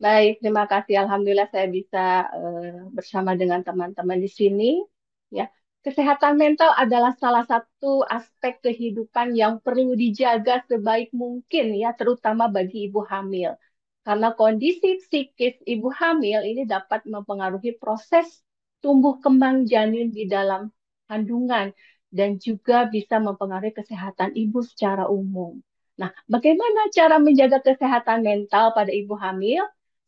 Baik, terima kasih. Alhamdulillah saya bisa bersama dengan teman-teman di sini. Ya, kesehatan mental adalah salah satu aspek kehidupan yang perlu dijaga sebaik mungkin ya, terutama bagi ibu hamil. Karena kondisi psikis ibu hamil ini dapat mempengaruhi proses tumbuh kembang janin di dalam kandungan dan juga bisa mempengaruhi kesehatan ibu secara umum. Nah, bagaimana cara menjaga kesehatan mental pada ibu hamil?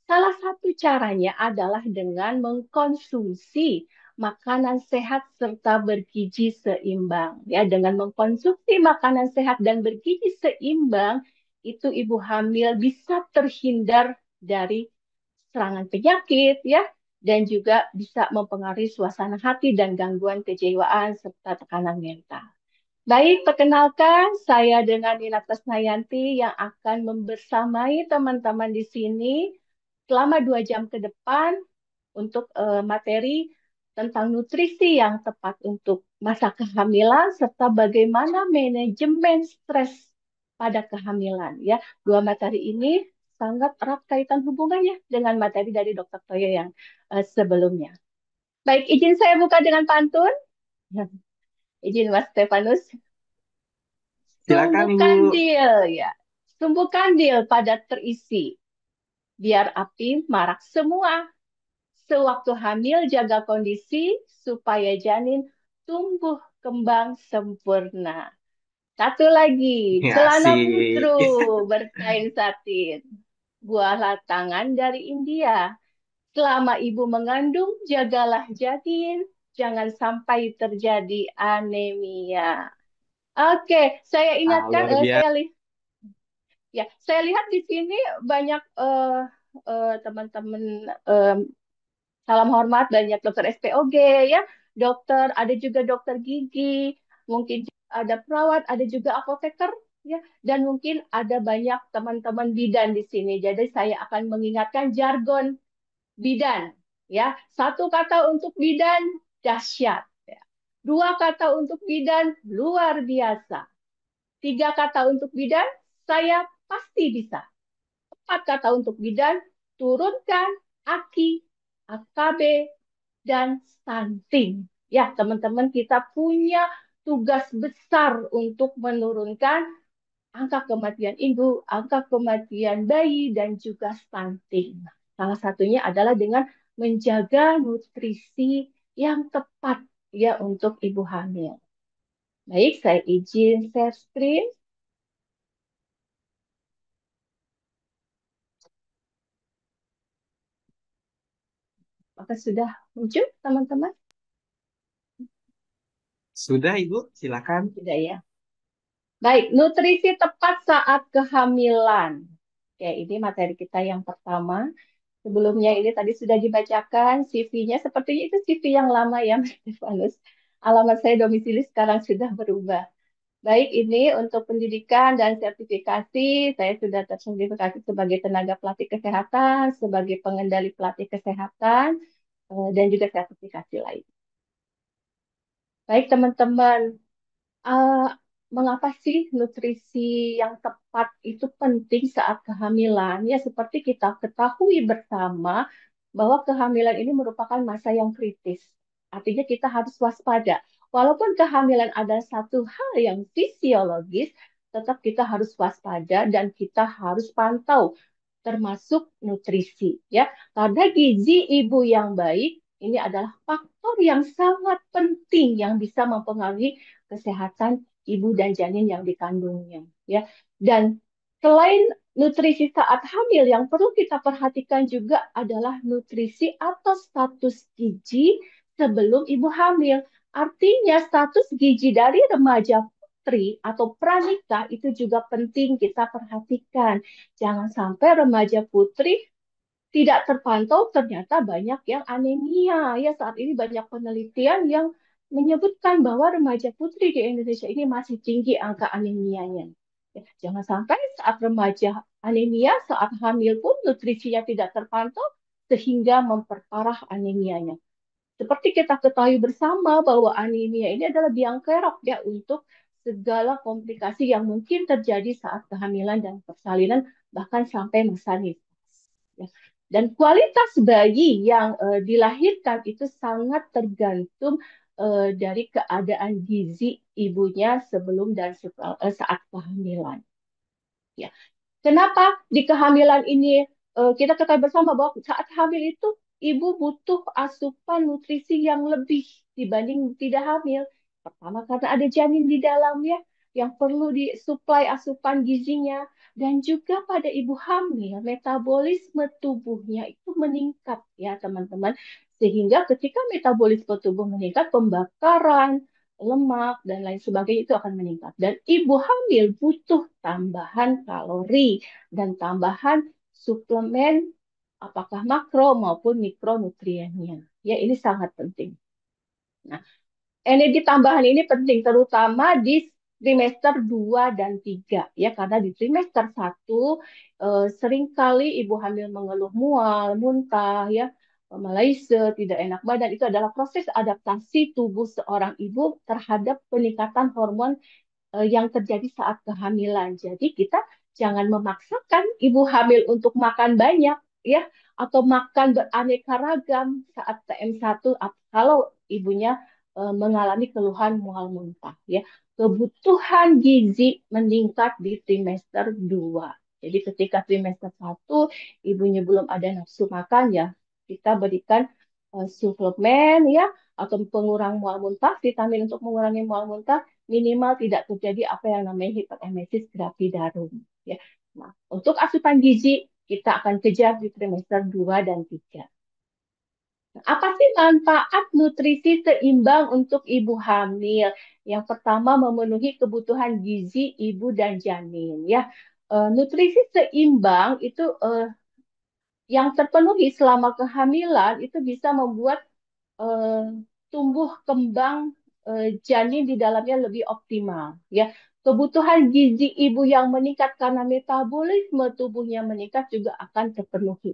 Salah satu caranya adalah dengan mengkonsumsi makanan sehat serta bergizi seimbang. Ya, dengan mengkonsumsi makanan sehat dan bergizi seimbang, itu ibu hamil bisa terhindar dari serangan penyakit, ya, dan juga bisa mempengaruhi suasana hati dan gangguan kejiwaan serta tekanan mental. Baik, perkenalkan saya dengan Nina Tasnayanti yang akan membersamai teman-teman di sini selama 2 jam ke depan untuk materi tentang nutrisi yang tepat untuk masa kehamilan serta bagaimana manajemen stres pada kehamilan. Ya, dua materi ini sangat erat kaitan hubungannya dengan materi dari Dr. Toyo yang sebelumnya. Baik, izin saya buka dengan pantun. Izin Mas Stefanus. Silakan Sumbu Ibu. kandil ya. Sumbu kandil pada terisi. Biar api marak semua. Sewaktu hamil jaga kondisi supaya janin tumbuh kembang sempurna. Satu lagi, Ya, celana asik. putru berkain satin. Buahlah tangan dari India. Selama ibu mengandung, jagalah janin. Jangan sampai terjadi anemia. Oke, saya Ah, ingatkan, luar biasa. ya, saya lihat di sini banyak teman-teman salam hormat, banyak dokter SPOG ya, dokter, ada juga dokter gigi, mungkin ada perawat, ada juga apoteker ya, dan mungkin ada banyak teman-teman bidan di sini. Jadi saya akan mengingatkan jargon bidan ya. Satu kata untuk bidan dahsyat ya. Dua kata untuk bidan luar biasa. Tiga kata untuk bidan saya pasti bisa. Empat kata untuk bidan, turunkan AKI, AKB, dan stunting. Ya, teman-teman, kita punya tugas besar untuk menurunkan angka kematian ibu, angka kematian bayi, dan juga stunting. Salah satunya adalah dengan menjaga nutrisi yang tepat ya untuk ibu hamil. Baik, saya izin share screen. Maka sudah muncul, teman-teman? Sudah Ibu, silakan. Sudah ya. Baik, nutrisi tepat saat kehamilan. Oke, ini materi kita yang pertama. Sebelumnya ini tadi sudah dibacakan CV-nya. Sepertinya itu CV yang lama ya, Mas Stefanus. Alamat saya domisili sekarang sudah berubah. Baik, ini untuk pendidikan dan sertifikasi. Saya sudah tersertifikasi sebagai tenaga pelatih kesehatan, sebagai pengendali pelatih kesehatan, dan juga sertifikasi lain. Baik, teman-teman. eh, Mengapa sih nutrisi yang tepat itu penting saat kehamilan? Ya, seperti kita ketahui bersama bahwa kehamilan ini merupakan masa yang kritis. Artinya kita harus waspada. Walaupun kehamilan adalah satu hal yang fisiologis, tetap kita harus waspada dan kita harus pantau termasuk nutrisi ya. Karena gizi ibu yang baik ini adalah faktor yang sangat penting yang bisa mempengaruhi kesehatan ibu dan janin yang dikandungnya ya. Dan selain nutrisi saat hamil yang perlu kita perhatikan juga adalah nutrisi atau status gizi sebelum ibu hamil. Artinya status gizi dari remaja putri atau pranikah itu juga penting kita perhatikan. Jangan sampai remaja putri tidak terpantau ternyata banyak yang anemia. Ya, saat ini banyak penelitian yang menyebutkan bahwa remaja putri di Indonesia ini masih tinggi angka anemianya. Ya, jangan sampai saat remaja anemia, saat hamil pun nutrisinya tidak terpantau sehingga memperparah anemianya. Seperti kita ketahui bersama bahwa anemia ini adalah biang kerok ya untuk segala komplikasi yang mungkin terjadi saat kehamilan dan persalinan bahkan sampai masa nifas. Ya. Dan kualitas bayi yang dilahirkan itu sangat tergantung dari keadaan gizi ibunya sebelum dan saat kehamilan. Ya. Kenapa di kehamilan ini kita ketahui bersama bahwa saat hamil itu ibu butuh asupan nutrisi yang lebih dibanding tidak hamil. Pertama karena ada janin di dalamnya yang perlu disuplai asupan gizinya dan juga pada ibu hamil metabolisme tubuhnya itu meningkat ya teman-teman. Sehingga ketika metabolisme tubuh meningkat, pembakaran lemak dan lain sebagainya itu akan meningkat. Dan ibu hamil butuh tambahan kalori dan tambahan suplemen apakah makro maupun mikronutriennya. Ya, ini sangat penting. Nah, energi tambahan ini penting terutama di trimester 2 dan 3 ya karena di trimester 1 seringkali ibu hamil mengeluh mual, muntah ya, malaise, tidak enak badan itu adalah proses adaptasi tubuh seorang ibu terhadap peningkatan hormon yang terjadi saat kehamilan. Jadi kita jangan memaksakan ibu hamil untuk makan banyak ya atau makan beraneka ragam saat TM1 kalau ibunya mengalami keluhan mual muntah ya. Kebutuhan gizi meningkat di trimester 2. Jadi ketika trimester 1 ibunya belum ada nafsu makan ya kita berikan suplemen ya atau pengurang mual muntah, vitamin untuk mengurangi mual muntah minimal tidak terjadi apa yang namanya hiperemesis gravidarum. Ya. Nah, untuk asupan gizi kita akan kejar di trimester 2 dan 3. Nah, apa sih manfaat nutrisi seimbang untuk ibu hamil? Yang pertama memenuhi kebutuhan gizi ibu dan janin ya. Nutrisi seimbang itu yang terpenuhi selama kehamilan itu bisa membuat eh, tumbuh kembang janin di dalamnya lebih optimal ya. Kebutuhan gizi ibu yang meningkat karena metabolisme tubuhnya meningkat juga akan terpenuhi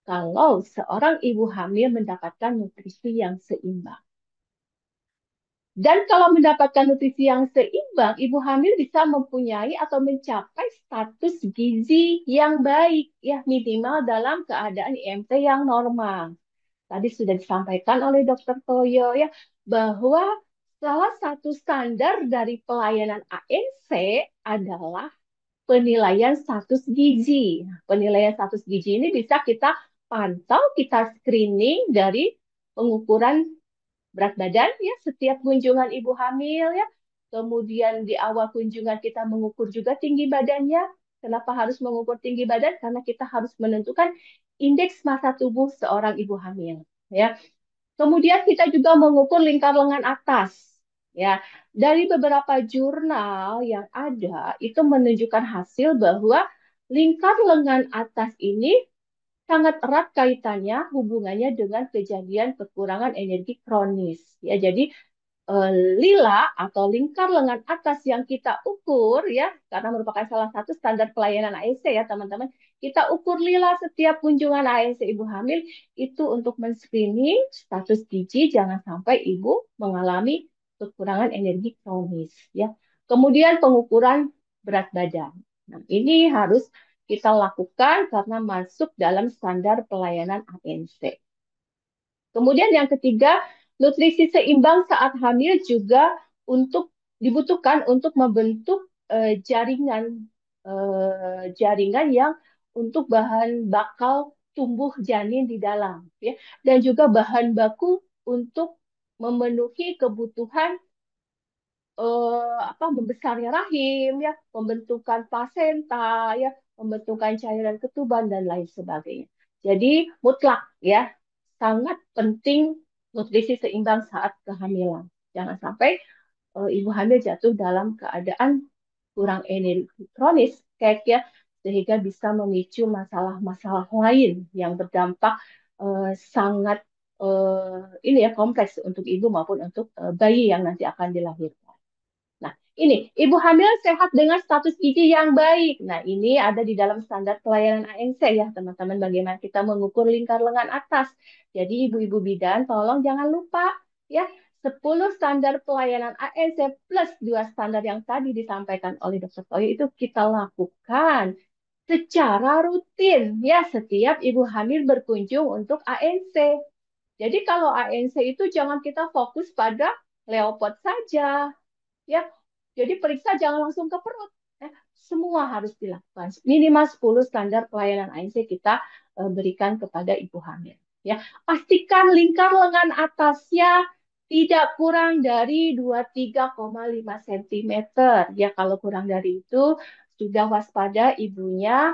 kalau seorang ibu hamil mendapatkan nutrisi yang seimbang. Dan kalau mendapatkan nutrisi yang seimbang, ibu hamil bisa mempunyai atau mencapai status gizi yang baik, ya minimal dalam keadaan IMT yang normal. Tadi sudah disampaikan oleh Dokter Toyo ya bahwa salah satu standar dari pelayanan ANC adalah penilaian status gizi. Nah, penilaian status gizi ini bisa kita pantau, kita screening dari pengukuran berat badan ya setiap kunjungan ibu hamil ya. Kemudian di awal kunjungan kita mengukur juga tinggi badannya. Kenapa harus mengukur tinggi badan? Karena kita harus menentukan indeks massa tubuh seorang ibu hamil ya. Kemudian kita juga mengukur lingkar lengan atas. Ya, dari beberapa jurnal yang ada itu menunjukkan hasil bahwa lingkar lengan atas ini sangat erat kaitannya hubungannya dengan kejadian kekurangan energi kronis. Ya, jadi eh, lila atau lingkar lengan atas yang kita ukur ya karena merupakan salah satu standar pelayanan ANC ya teman-teman kita ukur lila setiap kunjungan ANC ibu hamil itu untuk men-screening status gizi jangan sampai ibu mengalami kekurangan energi kronis ya kemudian pengukuran berat badan nah ini harus kita lakukan karena masuk dalam standar pelayanan ANC. Kemudian yang ketiga, nutrisi seimbang saat hamil juga untuk dibutuhkan untuk membentuk jaringan yang untuk bahan bakal tumbuh janin di dalam ya dan juga bahan baku untuk memenuhi kebutuhan membesarnya rahim ya, pembentukan plasenta ya, pembentukan cairan ketuban dan lain sebagainya. Jadi mutlak ya, sangat penting nutrisi seimbang saat kehamilan. Jangan sampai ibu hamil jatuh dalam keadaan kurang energi kronis kayak ya sehingga bisa memicu masalah-masalah lain yang berdampak sangat ini ya kompleks untuk ibu maupun untuk bayi yang nanti akan dilahirkan. Nah, ini ibu hamil sehat dengan status gizi yang baik. Nah, ini ada di dalam standar pelayanan ANC ya, teman-teman. Bagaimana kita mengukur lingkar lengan atas. Jadi, ibu-ibu bidan, tolong jangan lupa ya, 10 standar pelayanan ANC plus 2 standar yang tadi disampaikan oleh Dr. Toyo itu kita lakukan secara rutin ya setiap ibu hamil berkunjung untuk ANC. Jadi kalau ANC itu jangan kita fokus pada leopard saja ya. Jadi periksa jangan langsung ke perut. Semua harus dilakukan. Minimal 10 standar pelayanan ANC kita berikan kepada ibu hamil. Ya, pastikan lingkar lengan atasnya tidak kurang dari 23,5 cm. Ya, kalau kurang dari itu sudah waspada ibunya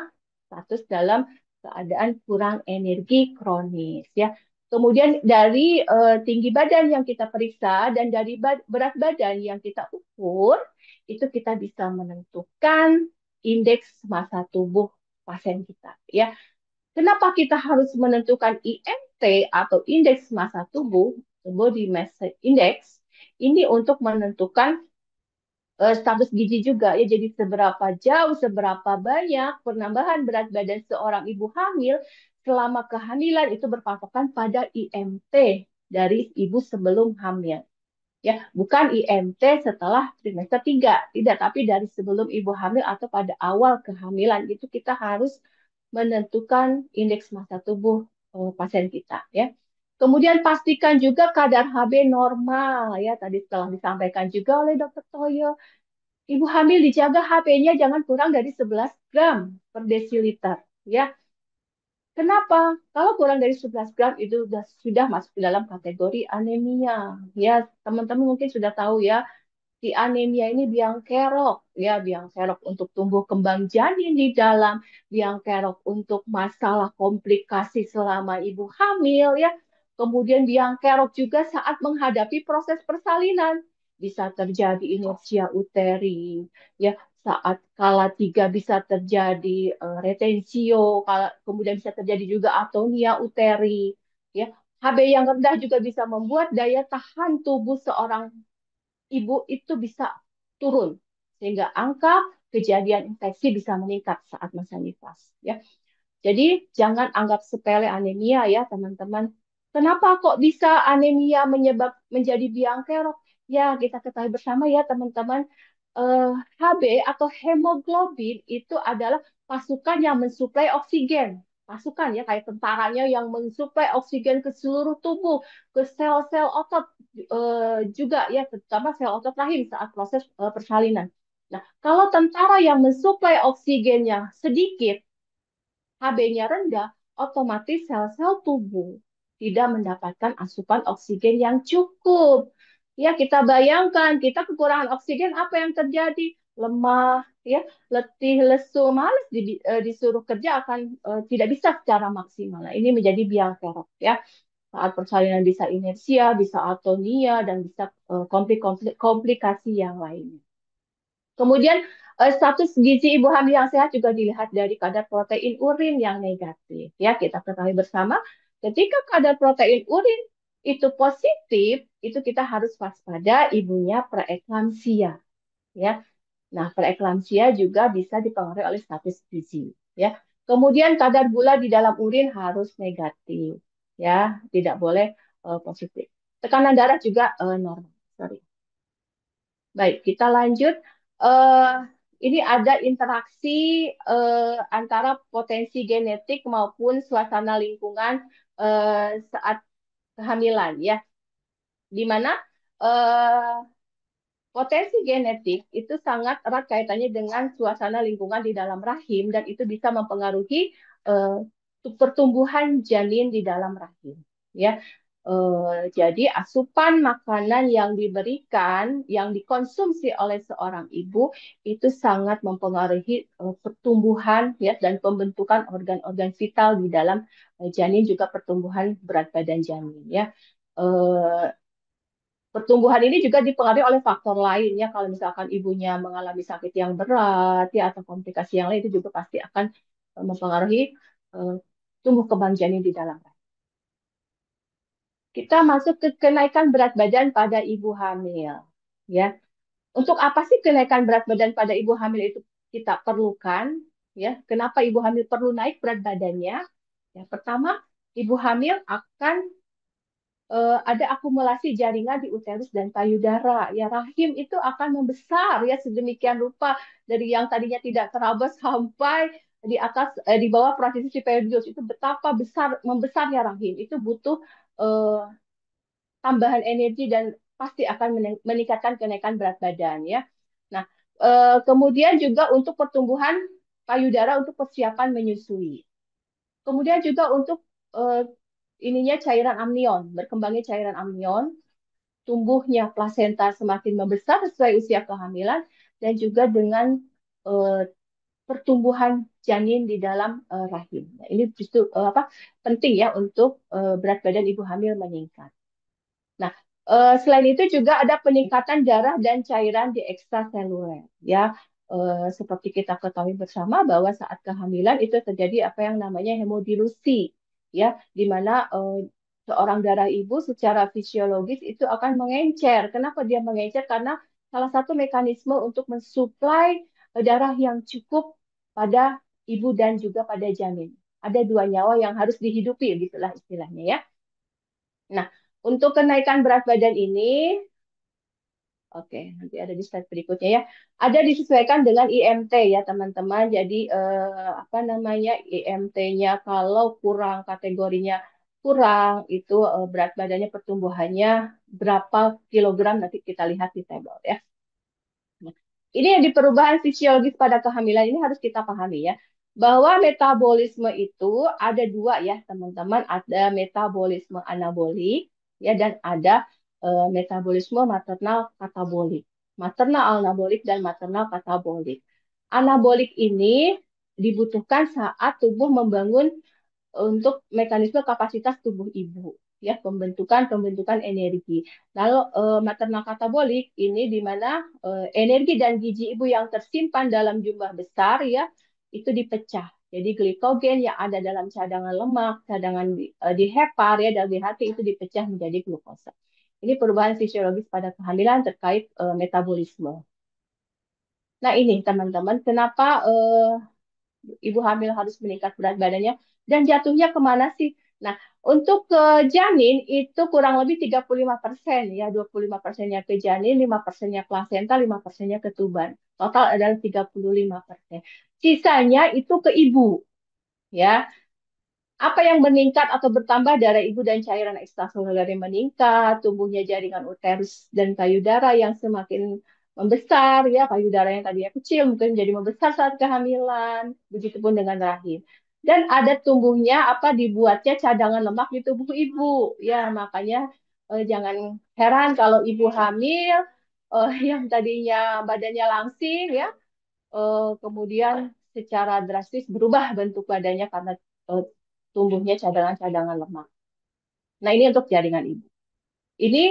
status dalam keadaan kurang energi kronis ya. Kemudian dari tinggi badan yang kita periksa dan dari berat badan yang kita ukur, itu kita bisa menentukan indeks massa tubuh pasien kita. Ya, kenapa kita harus menentukan IMT atau indeks massa tubuh, body mass index, ini untuk menentukan status gizi juga ya. Jadi seberapa jauh, seberapa banyak penambahan berat badan seorang ibu hamil selama kehamilan itu berpatokan pada IMT dari ibu sebelum hamil. Ya, bukan IMT setelah trimester 3, tidak, tapi dari sebelum ibu hamil atau pada awal kehamilan itu kita harus menentukan indeks massa tubuh pasien kita ya. Kemudian pastikan juga kadar HB normal ya. Tadi telah disampaikan juga oleh Dr. Toyo. Ibu hamil dijaga HB-nya jangan kurang dari 11 gram per desiliter. Ya, kenapa? Kalau kurang dari 11 gram itu sudah masuk ke dalam kategori anemia. Ya, teman-teman mungkin sudah tahu ya, si anemia ini biang kerok, ya biang kerok untuk tumbuh kembang janin di dalam, biang kerok untuk masalah komplikasi selama ibu hamil, ya. Kemudian biang kerok juga saat menghadapi proses persalinan, bisa terjadi inersia uteri, ya. Saat kala tiga bisa terjadi retensio, kemudian bisa terjadi juga atonia uteri, ya. HB yang rendah juga bisa membuat daya tahan tubuh seorang ibu itu bisa turun sehingga angka kejadian infeksi bisa meningkat saat masa nifas ya. Jadi jangan anggap sepele anemia ya teman-teman. Kenapa kok bisa anemia menjadi biang kerok? Ya kita ketahui bersama ya teman-teman. Eh, HB atau hemoglobin itu adalah pasukan yang mensuplai oksigen. Pasukan ya kayak tentaranya yang mensuplai oksigen ke seluruh tubuh, ke sel-sel otot juga ya, terutama sel otot rahim saat proses persalinan. Nah, kalau tentara yang mensuplai oksigennya sedikit, HB-nya rendah, otomatis sel-sel tubuh tidak mendapatkan asupan oksigen yang cukup. Ya, kita bayangkan, kita kekurangan oksigen, apa yang terjadi? Lemah, ya, letih, lesu, malas disuruh kerja akan tidak bisa secara maksimal. Nah, ini menjadi biang kerok, ya. Saat persalinan bisa inersia, bisa atonia, dan bisa komplikasi yang lainnya. Kemudian status gizi ibu hamil yang sehat juga dilihat dari kadar protein urin yang negatif. Ya, kita ketahui bersama, ketika kadar protein urin itu positif, itu kita harus waspada ibunya preeklamsia. Ya, nah preeklamsia juga bisa dipengaruhi oleh status gizi. Ya, kemudian kadar gula di dalam urin harus negatif. Ya, tidak boleh positif. Tekanan darah juga normal. Sorry. Baik, kita lanjut. Eh, ini ada interaksi antara potensi genetik maupun suasana lingkungan saat kehamilan, ya, di mana eh, potensi genetik itu sangat erat kaitannya dengan suasana lingkungan di dalam rahim dan itu bisa mempengaruhi eh, pertumbuhan janin di dalam rahim. Ya, jadi asupan makanan yang diberikan, yang dikonsumsi oleh seorang ibu itu sangat mempengaruhi pertumbuhan ya dan pembentukan organ-organ vital di dalam janin juga pertumbuhan berat badan janin ya. Eh, Pertumbuhan ini juga dipengaruhi oleh faktor lain ya. Kalau misalkan ibunya mengalami sakit yang berat ya atau komplikasi yang lain itu juga pasti akan mempengaruhi eh, tumbuh kembang janin di dalam rahim. Kita masuk ke kenaikan berat badan pada ibu hamil. Ya, untuk apa sih kenaikan berat badan pada ibu hamil itu kita perlukan? Ya, kenapa ibu hamil perlu naik berat badannya? Ya, pertama, ibu hamil akan ada akumulasi jaringan di uterus dan payudara. Ya, rahim itu akan membesar ya sedemikian rupa dari yang tadinya tidak teraba sampai di atas di bawah prosesi period itu betapa besar membesarnya rahim itu butuh eh, tambahan energi dan pasti akan meningkatkan kenaikan berat badan ya. Nah, kemudian juga untuk pertumbuhan payudara untuk persiapan menyusui. Kemudian juga untuk eh, ininya cairan amnion, berkembangnya cairan amnion, tumbuhnya plasenta semakin membesar sesuai usia kehamilan dan juga dengan eh, pertumbuhan janin di dalam rahim. Nah, ini justru apa penting ya untuk berat badan ibu hamil meningkat. Nah, selain itu juga ada peningkatan darah dan cairan di ekstraseluler. Ya, seperti kita ketahui bersama bahwa saat kehamilan itu terjadi apa yang namanya hemodilusi, ya, di mana seorang darah ibu secara fisiologis itu akan mengencer. Kenapa dia mengencer? Karena salah satu mekanisme untuk mensuplai darah yang cukup pada ibu dan juga pada janin. Ada dua nyawa yang harus dihidupi, gitulah istilahnya ya. Nah, untuk kenaikan berat badan ini, oke, nanti ada di slide berikutnya ya. Ada disesuaikan dengan IMT ya, teman-teman. Jadi, apa namanya, IMT-nya kalau kurang, kategorinya kurang, itu berat badannya pertumbuhannya berapa kilogram, nanti kita lihat di tabel ya. Nah, ini yang di perubahan fisiologis pada kehamilan ini harus kita pahami ya, bahwa metabolisme itu ada dua ya teman-teman, ada metabolisme anabolik ya dan ada metabolisme maternal katabolik. Maternal anabolik dan maternal katabolik. Anabolik ini dibutuhkan saat tubuh membangun untuk mekanisme kapasitas tubuh ibu ya pembentukan energi. Lalu maternal katabolik ini di mana energi dan gizi ibu yang tersimpan dalam jumlah besar ya itu dipecah. Jadi glikogen yang ada dalam cadangan lemak, cadangan di hepar ya dan di hati itu dipecah menjadi glukosa. Ini perubahan fisiologis pada kehamilan terkait metabolisme. Nah ini teman-teman, kenapa ibu hamil harus meningkat berat badannya dan jatuhnya kemana sih? Nah, untuk ke janin itu kurang lebih 35% ya, 25%-nya ke janin, 5%-nya plasenta, 5%-nya ke tuban. Total adalah 35%. Sisanya itu ke ibu ya. Apa yang meningkat atau bertambah darah ibu dan cairan ekstraseluler yang meningkat, tumbuhnya jaringan uterus dan payudara yang semakin membesar, ya payudara yang tadinya kecil mungkin menjadi membesar saat kehamilan, begitupun dengan rahim. Dan ada tumbuhnya apa dibuatnya cadangan lemak di tubuh ibu, ya makanya jangan heran kalau ibu hamil yang tadinya badannya langsing, ya kemudian secara drastis berubah bentuk badannya karena eh, tumbuhnya cadangan-cadangan lemak. Nah, ini untuk jaringan ibu. Ini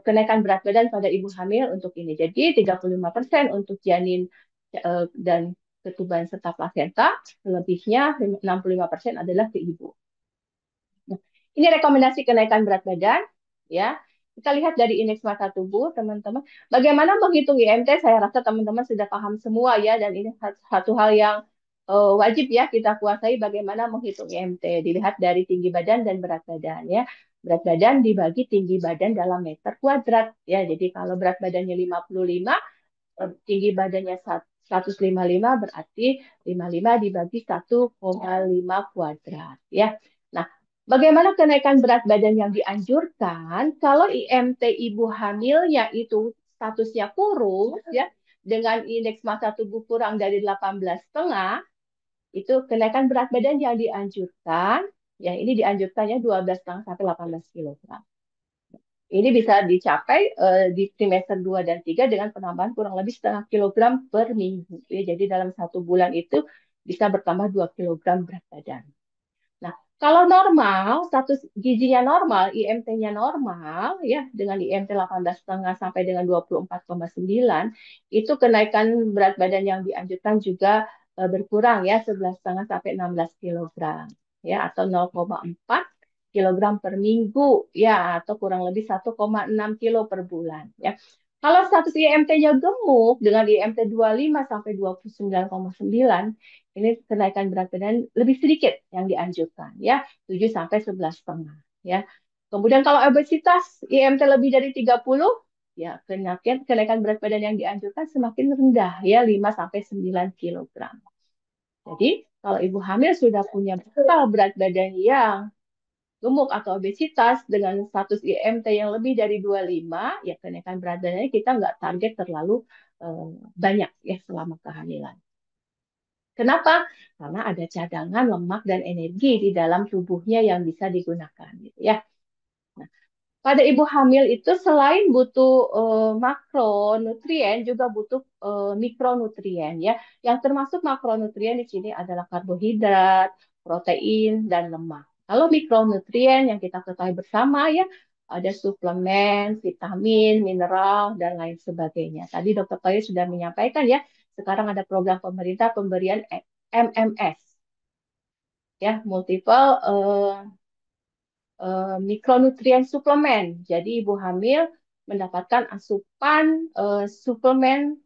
kenaikan berat badan pada ibu hamil untuk ini. Jadi 35% untuk janin dan ketuban serta plasenta, selebihnya 65% adalah ke ibu. Nah, ini rekomendasi kenaikan berat badan, ya. Kita lihat dari indeks massa tubuh, teman-teman. Bagaimana menghitung IMT? Saya rasa teman-teman sudah paham semua ya, dan ini satu hal yang wajib ya kita kuasai bagaimana menghitung IMT. Dilihat dari tinggi badan dan berat badan ya. Berat badan dibagi tinggi badan dalam meter kuadrat ya. Jadi kalau berat badannya 55, tinggi badannya 155 berarti 55 dibagi 1,5 kuadrat ya. Nah, bagaimana kenaikan berat badan yang dianjurkan kalau IMT ibu hamilnya itu statusnya kurus ya dengan indeks massa tubuh kurang dari 18,5 itu kenaikan berat badan yang dianjurkan ya ini dianjurkannya 12,5 sampai 18 kilogram. Ini bisa dicapai di trimester 2 dan 3 dengan penambahan kurang lebih setengah kilogram per minggu. Ya, jadi dalam satu bulan itu bisa bertambah 2 kilogram berat badan. Nah, kalau normal, status gizinya normal, IMT-nya normal, ya dengan IMT 18,5 sampai dengan 24,9, itu kenaikan berat badan yang dianjurkan juga berkurang ya 11,5 sampai 16 kilogram ya atau 0,4 kilogram per minggu ya atau kurang lebih 1,6 kilo per bulan ya. Kalau status IMT-nya gemuk dengan IMT 25 sampai 29,9 ini kenaikan berat badan lebih sedikit yang dianjurkan ya 7 sampai 11,5 ya. Kemudian kalau obesitas IMT lebih dari 30 ya kenaikan berat badan yang dianjurkan semakin rendah ya 5 sampai 9 kilogram. Jadi, kalau ibu hamil sudah punya bekal berat badan yang gemuk atau obesitas dengan status IMT yang lebih dari 25, ya kenaikan berat badannya kita nggak target terlalu eh, banyak ya selama kehamilan. Kenapa? Karena ada cadangan lemak dan energi di dalam tubuhnya yang bisa digunakan, gitu ya. Nah, pada ibu hamil itu selain butuh makronutrien juga butuh mikronutrien ya. Yang termasuk makronutrien di sini adalah karbohidrat, protein dan lemak. Kalau mikronutrien yang kita ketahui bersama ya ada suplemen, vitamin, mineral dan lain sebagainya. Tadi Dokter Toyo sudah menyampaikan ya, sekarang ada program pemerintah pemberian MMS ya, multiple mikronutrien suplemen. Jadi ibu hamil mendapatkan asupan suplemen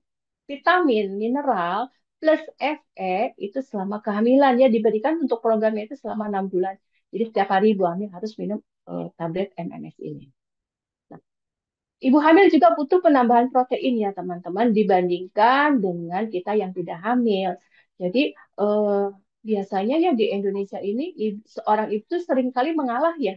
vitamin, mineral plus Fe itu selama kehamilan ya diberikan untuk programnya itu selama 6 bulan. Jadi setiap hari ibu hamil harus minum tablet MMS ini. Nah, ibu hamil juga butuh penambahan protein ya teman-teman dibandingkan dengan kita yang tidak hamil. Jadi eh, biasanya ya di Indonesia ini seorang itu seringkali mengalah ya.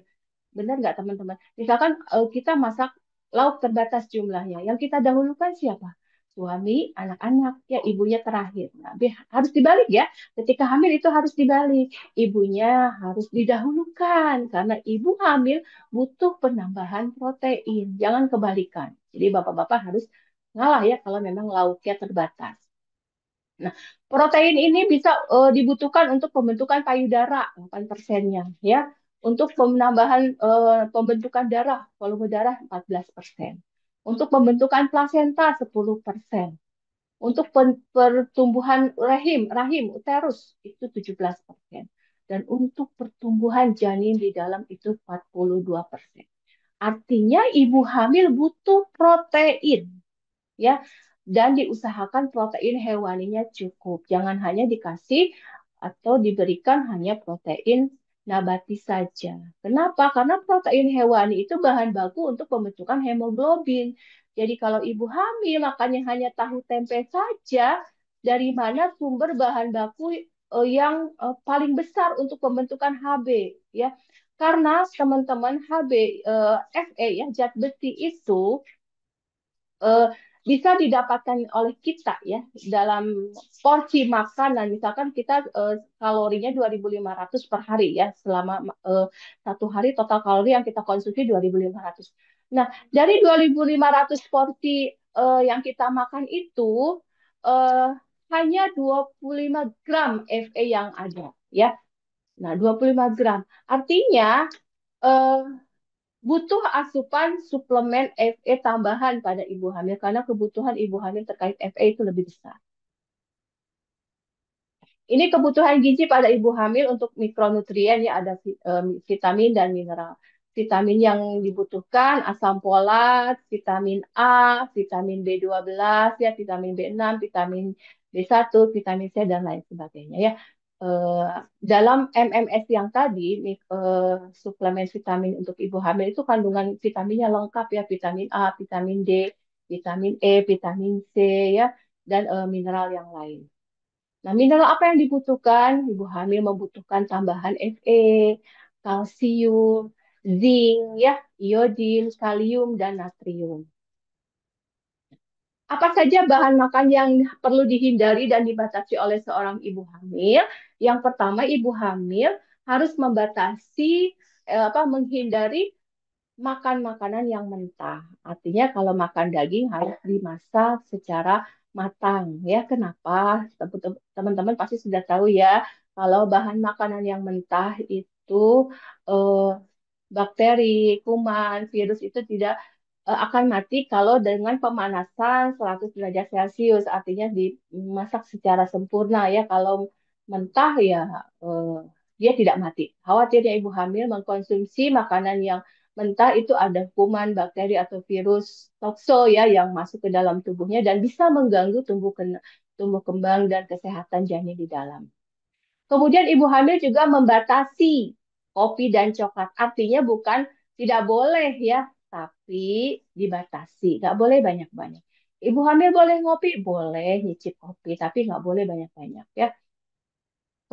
Benar nggak teman-teman? Misalkan kita masak lauk terbatas jumlahnya. Yang kita dahulukan siapa? Suami, anak-anak, ya ibunya terakhir. Nah, harus dibalik ya. Ketika hamil itu harus dibalik. Ibunya harus didahulukan karena ibu hamil butuh penambahan protein. Jangan kebalikan. Jadi bapak-bapak harus ngalah ya kalau memang lauknya terbatas. Nah, protein ini bisa dibutuhkan untuk pembentukan payudara 8%-nya ya. Untuk penambahan pembentukan darah, volume darah 14%. Untuk pembentukan plasenta 10%. Untuk pertumbuhan rahim, uterus itu 17%. Dan untuk pertumbuhan janin di dalam itu 42%. Artinya ibu hamil butuh protein ya dan diusahakan protein hewaninya cukup. Jangan hanya dikasih atau diberikan hanya protein nabati saja. Kenapa? Karena protein hewani itu bahan baku untuk pembentukan hemoglobin. Jadi kalau ibu hamil makannya hanya tahu tempe saja, dari mana sumber bahan baku yang paling besar untuk pembentukan HB ya? Karena teman-teman HB Fe ya zat besi itu eh, bisa didapatkan oleh kita ya dalam porsi makanan. Misalkan kita kalorinya 2.500 per hari ya selama satu hari total kalori yang kita konsumsi 2.500. Nah, dari 2.500 porsi yang kita makan itu eh, hanya 25 gram Fe yang ada ya. Nah, 25 gram. Artinya eh, butuh asupan suplemen Fe tambahan pada ibu hamil karena kebutuhan ibu hamil terkait Fe itu lebih besar. Ini kebutuhan gizi pada ibu hamil untuk mikronutrien ya ada vitamin dan mineral. Vitamin yang dibutuhkan asam folat, vitamin A, vitamin B12 ya, vitamin B6, vitamin B1, vitamin C dan lain sebagainya ya. Eh, dalam MMS yang tadi suplemen vitamin untuk ibu hamil itu kandungan vitaminnya lengkap ya, vitamin A, vitamin D, vitamin E, vitamin C ya dan mineral yang lain. Nah, mineral apa yang dibutuhkan? Ibu hamil membutuhkan tambahan Fe, kalsium, zinc, ya, iodin, kalium, dan natrium. Apa saja bahan makan yang perlu dihindari dan dibatasi oleh seorang ibu hamil? Yang pertama, ibu hamil harus membatasi menghindari makan makanan yang mentah. Artinya kalau makan daging harus dimasak secara matang ya. Kenapa? Teman-teman pasti sudah tahu ya, kalau bahan makanan yang mentah itu eh, bakteri, kuman, virus itu tidak akan mati kalau dengan pemanasan 100 derajat Celcius. Artinya dimasak secara sempurna ya. Kalau mentah ya eh, dia tidak mati. Khawatirnya ibu hamil mengkonsumsi makanan yang mentah itu ada kuman, bakteri atau virus tokso ya yang masuk ke dalam tubuhnya dan bisa mengganggu tumbuh kembang dan kesehatan janin di dalam. Kemudian ibu hamil juga membatasi kopi dan coklat. Artinya bukan tidak boleh ya, tapi dibatasi. Nggak boleh banyak-banyak. Ibu hamil boleh ngopi, boleh nyicip kopi, tapi nggak boleh banyak-banyak ya.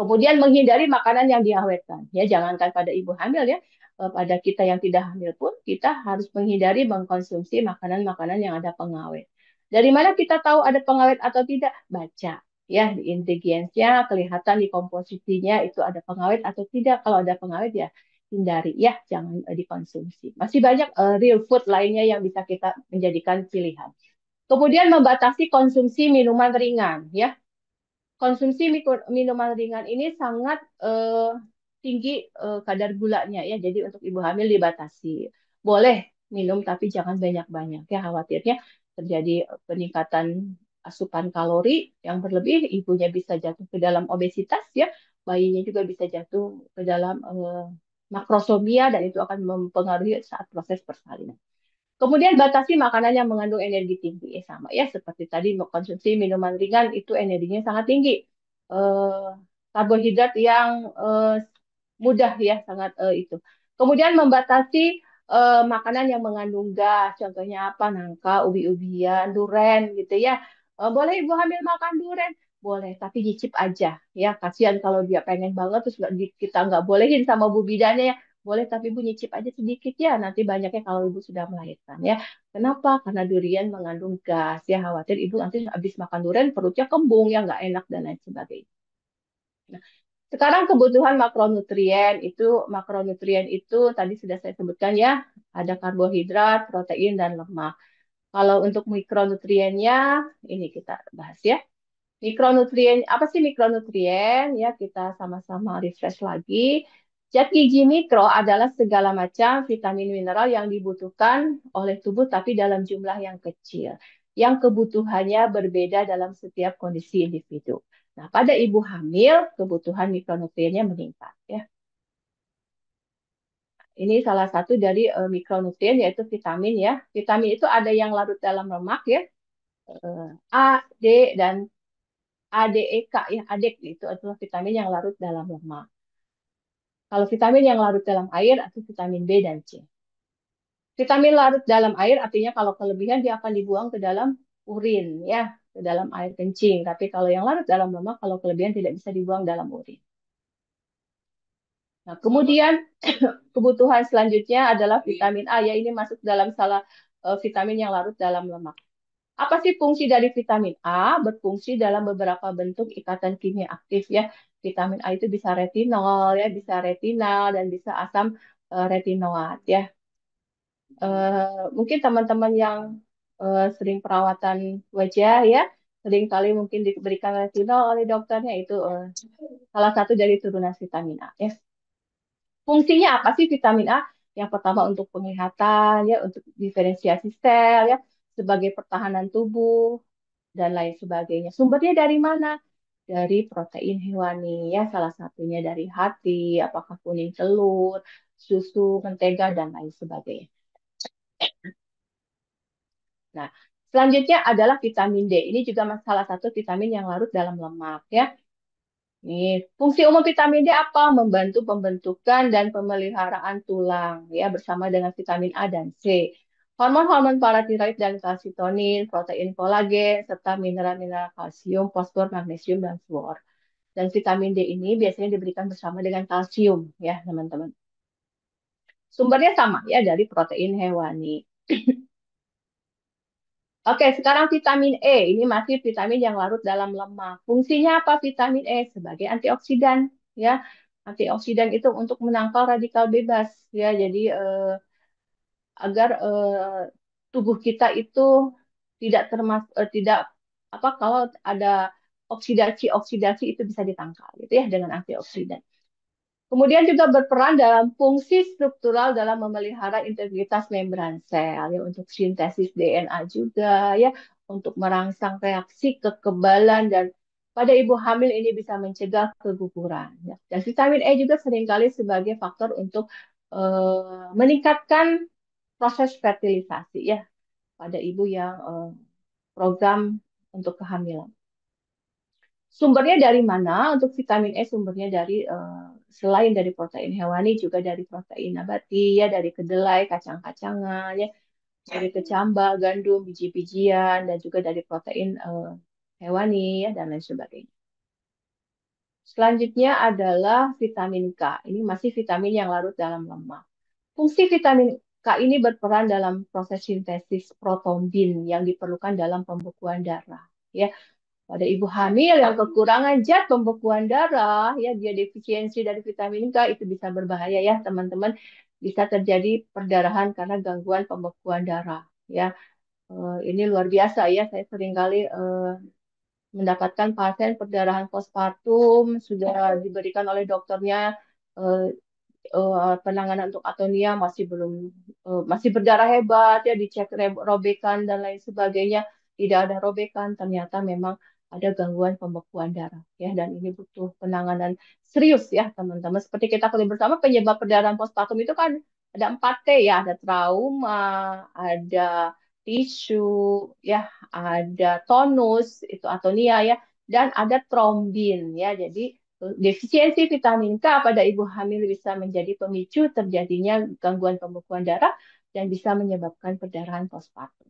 Kemudian menghindari makanan yang diawetkan. Ya, jangankan pada ibu hamil ya, pada kita yang tidak hamil pun kita harus menghindari mengkonsumsi makanan-makanan yang ada pengawet. Dari mana kita tahu ada pengawet atau tidak? Baca ya di ingredientsnya, kelihatan di komposisinya itu ada pengawet atau tidak. Kalau ada pengawet ya hindari ya, jangan dikonsumsi. Masih banyak real food lainnya yang bisa kita menjadikan pilihan. Kemudian membatasi konsumsi minuman ringan ya. Konsumsi minuman ringan ini sangat tinggi kadar gulanya ya. Jadi untuk ibu hamil dibatasi. Boleh minum tapi jangan banyak-banyak ya. Khawatirnya terjadi peningkatan asupan kalori yang berlebih, ibunya bisa jatuh ke dalam obesitas ya. Bayinya juga bisa jatuh ke dalam makrosomia dan itu akan mempengaruhi saat proses persalinan. Kemudian batasi makanan yang mengandung energi tinggi. Sama ya, seperti tadi konsumsi minuman ringan itu energinya sangat tinggi. Eh, Karbohidrat yang mudah ya, sangat itu. Kemudian membatasi makanan yang mengandung gas. Contohnya apa? Nangka, ubi-ubian, duren gitu ya. Boleh ibu hamil makan duren? Boleh, tapi nyicip aja ya. Kasihan kalau dia pengen banget terus kita nggak bolehin sama bu bidannya ya. Boleh, tapi ibu nyicip aja sedikit ya. Nanti banyaknya kalau ibu sudah melahirkan ya. Kenapa? Karena durian mengandung gas ya. Khawatir ibu nanti habis makan durian perutnya kembung ya nggak enak dan lain sebagainya. Nah, sekarang kebutuhan makronutrien itu tadi sudah saya sebutkan ya. Ada karbohidrat, protein dan lemak. Kalau untuk mikronutriennya ini kita bahas ya. Mikronutrien, apa sih mikronutrien? Ya, kita sama-sama refresh lagi. Zat gizi mikro adalah segala macam vitamin mineral yang dibutuhkan oleh tubuh tapi dalam jumlah yang kecil. Yang kebutuhannya berbeda dalam setiap kondisi individu. Nah, pada ibu hamil, kebutuhan mikronutriennya meningkat. Ya. Ini salah satu dari mikronutrien yaitu vitamin ya. Vitamin itu ada yang larut dalam lemak ya, A, D, dan ADEK ya, ADEK itu adalah vitamin yang larut dalam lemak. Kalau vitamin yang larut dalam air itu vitamin B dan C. Vitamin larut dalam air artinya kalau kelebihan dia akan dibuang ke dalam urin ya, ke dalam air kencing. Tapi kalau yang larut dalam lemak kalau kelebihan tidak bisa dibuang dalam urin. Nah, kemudian kebutuhan selanjutnya adalah vitamin A ya, ini masuk dalam salah vitamin yang larut dalam lemak. Apa sih fungsi dari vitamin A? Berfungsi dalam beberapa bentuk ikatan kimia aktif ya. Vitamin A itu bisa retinol ya, bisa retinal dan bisa asam retinoat ya. Mungkin teman-teman yang sering perawatan wajah ya, sering kali mungkin diberikan retinol oleh dokternya itu salah satu dari turunan vitamin A ya. Fungsinya apa sih vitamin A? Yang pertama untuk penglihatan ya, untuk diferensiasi sel ya, sebagai pertahanan tubuh dan lain sebagainya. Sumbernya dari mana? Dari protein hewani ya, salah satunya dari hati, apakah kuning telur, susu, mentega dan lain sebagainya. Nah, selanjutnya adalah vitamin D. Ini juga salah satu vitamin yang larut dalam lemak ya. Nih, fungsi umum vitamin D apa? Membantu pembentukan dan pemeliharaan tulang ya bersama dengan vitamin A dan C. Hormon-hormon paratiroid dan kalsitonin, protein kolagen, serta mineral-mineral kalsium, fosfor, magnesium, dan fluor. Dan vitamin D ini biasanya diberikan bersama dengan kalsium ya, teman-teman. Sumbernya sama ya dari protein hewani. Oke, sekarang vitamin E. Ini masih vitamin yang larut dalam lemak. Fungsinya apa vitamin E? Sebagai antioksidan ya. Antioksidan itu untuk menangkal radikal bebas ya. Jadi agar tubuh kita itu tidak apa kalau ada oksidasi itu bisa ditangkal gitu ya dengan antioksidan. Kemudian juga berperan dalam fungsi struktural dalam memelihara integritas membran sel ya untuk sintesis DNA juga ya untuk merangsang reaksi kekebalan dan pada ibu hamil ini bisa mencegah keguguran ya. Dan vitamin E juga seringkali sebagai faktor untuk meningkatkan proses fertilisasi ya pada ibu yang program untuk kehamilan. Sumbernya dari mana? Untuk vitamin E sumbernya dari selain dari protein hewani juga dari protein nabati ya dari kedelai, kacang-kacangan ya, dari kecambah, gandum, biji-bijian dan juga dari protein hewani ya dan lain sebagainya. Selanjutnya adalah vitamin K. Ini masih vitamin yang larut dalam lemak. Fungsi vitamin K ini berperan dalam proses sintesis protombin yang diperlukan dalam pembekuan darah. Ya, pada ibu hamil yang kekurangan zat pembekuan darah, ya dia defisiensi dari vitamin K itu bisa berbahaya ya teman-teman. Bisa terjadi perdarahan karena gangguan pembekuan darah. Ya, ini luar biasa ya. Saya seringkali mendapatkan pasien perdarahan postpartum sudah diberikan oleh dokternya eh, penanganan untuk atonia masih belum masih berdarah hebat ya dicek robekan dan lain sebagainya tidak ada robekan ternyata memang ada gangguan pembekuan darah ya dan ini butuh penanganan serius ya teman-teman seperti kita ketahui bersama penyebab perdarahan postpartum itu kan ada 4T ya ada trauma ada tisu ya ada tonus itu atonia ya dan ada trombin ya jadi defisiensi vitamin K pada ibu hamil bisa menjadi pemicu terjadinya gangguan pembekuan darah dan bisa menyebabkan perdarahan postpartum.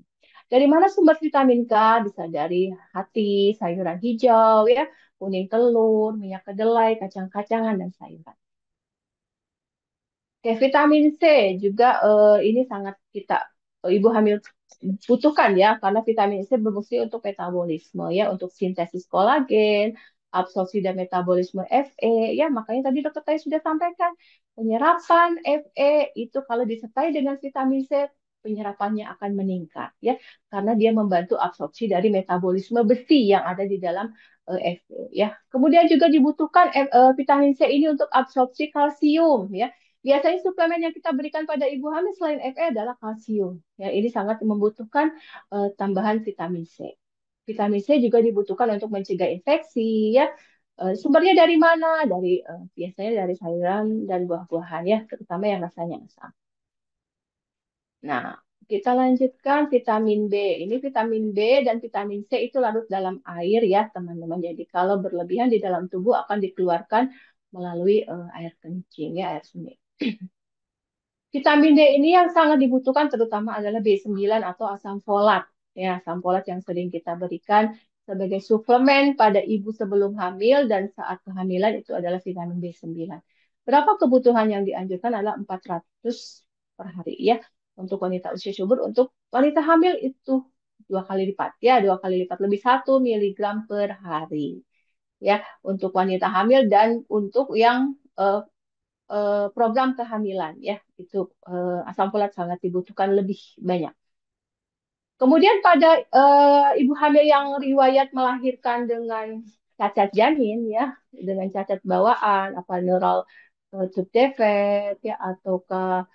Dari mana sumber vitamin K? Bisa dari hati, sayuran hijau, ya, kuning telur, minyak kedelai, kacang-kacangan, dan sayuran. Oke, vitamin C juga ini sangat kita ibu hamil butuhkan ya karena vitamin C berfungsi untuk metabolisme ya untuk sintesis kolagen, absorpsi dan metabolisme Fe ya makanya tadi dokter tadi sudah sampaikan penyerapan Fe itu kalau disertai dengan vitamin C penyerapannya akan meningkat ya karena dia membantu absorpsi dari metabolisme besi yang ada di dalam Fe ya. Kemudian juga dibutuhkan vitamin C ini untuk absorpsi kalsium ya. Biasanya suplemen yang kita berikan pada ibu hamil selain Fe adalah kalsium. Ya, ini sangat membutuhkan tambahan vitamin C. Vitamin C juga dibutuhkan untuk mencegah infeksi, ya. Sumbernya dari mana? Dari biasanya dari sayuran dan buah-buahan, ya, terutama yang rasanya asam. Nah, kita lanjutkan vitamin B. Ini vitamin B dan vitamin C itu larut dalam air, ya, teman-teman. Jadi kalau berlebihan di dalam tubuh akan dikeluarkan melalui air kencing, ya, air sungai. Vitamin D ini yang sangat dibutuhkan terutama adalah B9 atau asam folat. Ya, asam folat yang sering kita berikan sebagai suplemen pada ibu sebelum hamil dan saat kehamilan itu adalah vitamin B9. Berapa kebutuhan yang dianjurkan adalah 400 per hari ya. Untuk wanita usia subur, untuk wanita hamil itu 2 kali lipat ya, 2 kali lipat lebih 1 miligram per hari ya untuk wanita hamil dan untuk yang program kehamilan ya itu asam folat sangat dibutuhkan lebih banyak. Kemudian pada ibu hamil yang riwayat melahirkan dengan cacat janin ya dengan cacat bawaan apa neural tube defect ya ataukah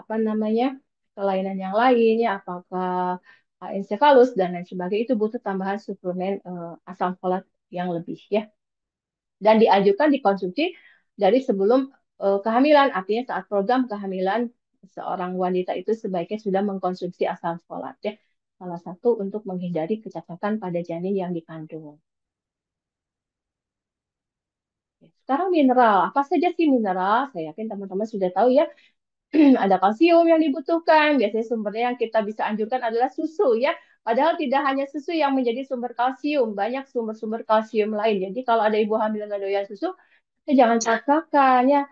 apa namanya kelainan yang lain ya apakah encephalus dan lain sebagainya itu butuh tambahan suplemen asam folat yang lebih ya dan dianjurkan dikonsumsi dari sebelum kehamilan. Artinya saat program kehamilan seorang wanita itu sebaiknya sudah mengkonsumsi asam folat ya. Salah satu untuk menghindari kecacatan pada janin yang dikandung. Sekarang mineral, apa saja sih mineral? Saya yakin teman-teman sudah tahu ya. Ada kalsium yang dibutuhkan. Biasanya sumbernya yang kita bisa anjurkan adalah susu ya. Padahal tidak hanya susu yang menjadi sumber kalsium, banyak sumber-sumber kalsium lain. Jadi kalau ada ibu hamil nggak doyan susu, jangan paksakan ya.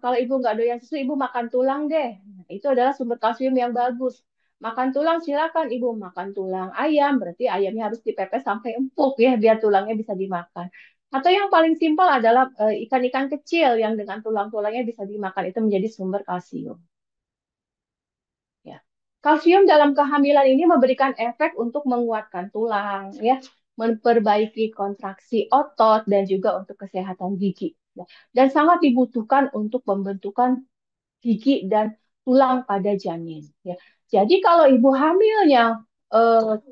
Kalau ibu nggak doyan susu, ibu makan tulang deh. Nah, itu adalah sumber kalsium yang bagus. Makan tulang silakan ibu makan tulang ayam, berarti ayamnya harus dipepes sampai empuk ya, biar tulangnya bisa dimakan. Atau yang paling simpel adalah ikan-ikan kecil yang dengan tulang-tulangnya bisa dimakan itu menjadi sumber kalsium. Ya. Kalsium dalam kehamilan ini memberikan efek untuk menguatkan tulang, ya, memperbaiki kontraksi otot dan juga untuk kesehatan gigi. Ya. Dan sangat dibutuhkan untuk pembentukan gigi dan tulang pada janin. Ya. Jadi kalau ibu hamilnya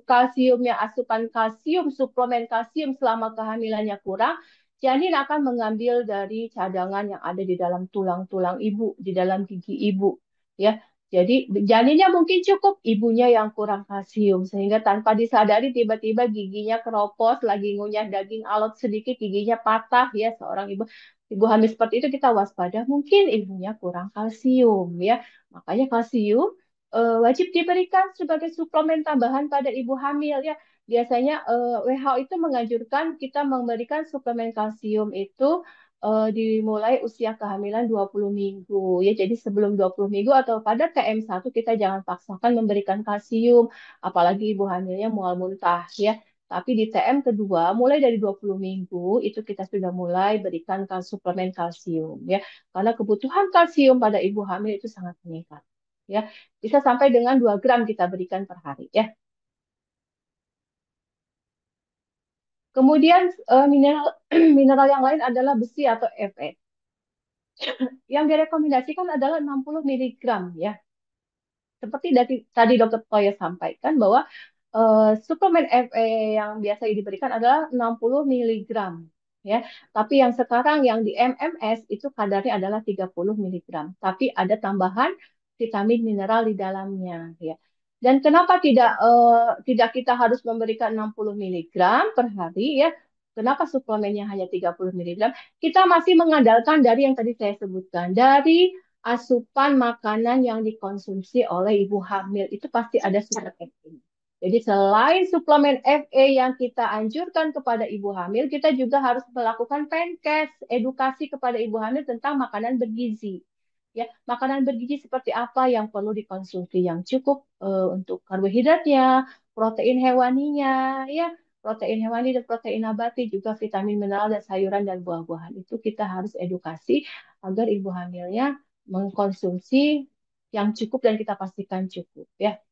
kalsiumnya asupan kalsium, suplemen kalsium selama kehamilannya kurang, janin akan mengambil dari cadangan yang ada di dalam tulang-tulang ibu, di dalam gigi ibu. Ya, jadi janinnya mungkin cukup, ibunya yang kurang kalsium sehingga tanpa disadari tiba-tiba giginya keropos, lagi ngunyah daging alot sedikit giginya patah ya seorang ibu. Ibu hamil seperti itu kita waspada, mungkin ibunya kurang kalsium ya. Makanya kalsium wajib diberikan sebagai suplemen tambahan pada ibu hamil ya. biasanya WHO itu menganjurkan kita memberikan suplemen kalsium itu dimulai usia kehamilan 20 minggu ya. Jadi sebelum 20 minggu atau pada TM1 kita jangan paksakan memberikan kalsium, apalagi ibu hamilnya mual muntah ya. Tapi di TM kedua, mulai dari 20 minggu, itu kita sudah mulai berikan suplemen kalsium ya. Karena kebutuhan kalsium pada ibu hamil itu sangat meningkat. Ya, bisa sampai dengan 2 gram kita berikan per hari ya. Kemudian mineral mineral yang lain adalah besi atau Fe. Yang direkomendasikan adalah 60 miligram ya. Seperti tadi Dokter Toya sampaikan bahwa suplemen Fe yang biasa diberikan adalah 60 miligram ya. Tapi yang sekarang yang di MMS itu kadarnya adalah 30 miligram. Tapi ada tambahan vitamin mineral di dalamnya ya. Dan kenapa tidak kita harus memberikan 60 miligram per hari ya? Kenapa suplemennya hanya 30 miligram? Kita masih mengandalkan dari yang tadi saya sebutkan, dari asupan makanan yang dikonsumsi oleh ibu hamil itu pasti ada sumber Fe. Jadi selain suplemen Fe yang kita anjurkan kepada ibu hamil, kita juga harus melakukan penkes, edukasi kepada ibu hamil tentang makanan bergizi. Ya, makanan bergizi seperti apa yang perlu dikonsumsi yang cukup untuk karbohidratnya, protein hewaninya, ya, protein hewani dan protein nabati, juga vitamin mineral dan sayuran dan buah-buahan. Itu kita harus edukasi agar ibu hamilnya mengkonsumsi yang cukup dan kita pastikan cukup ya.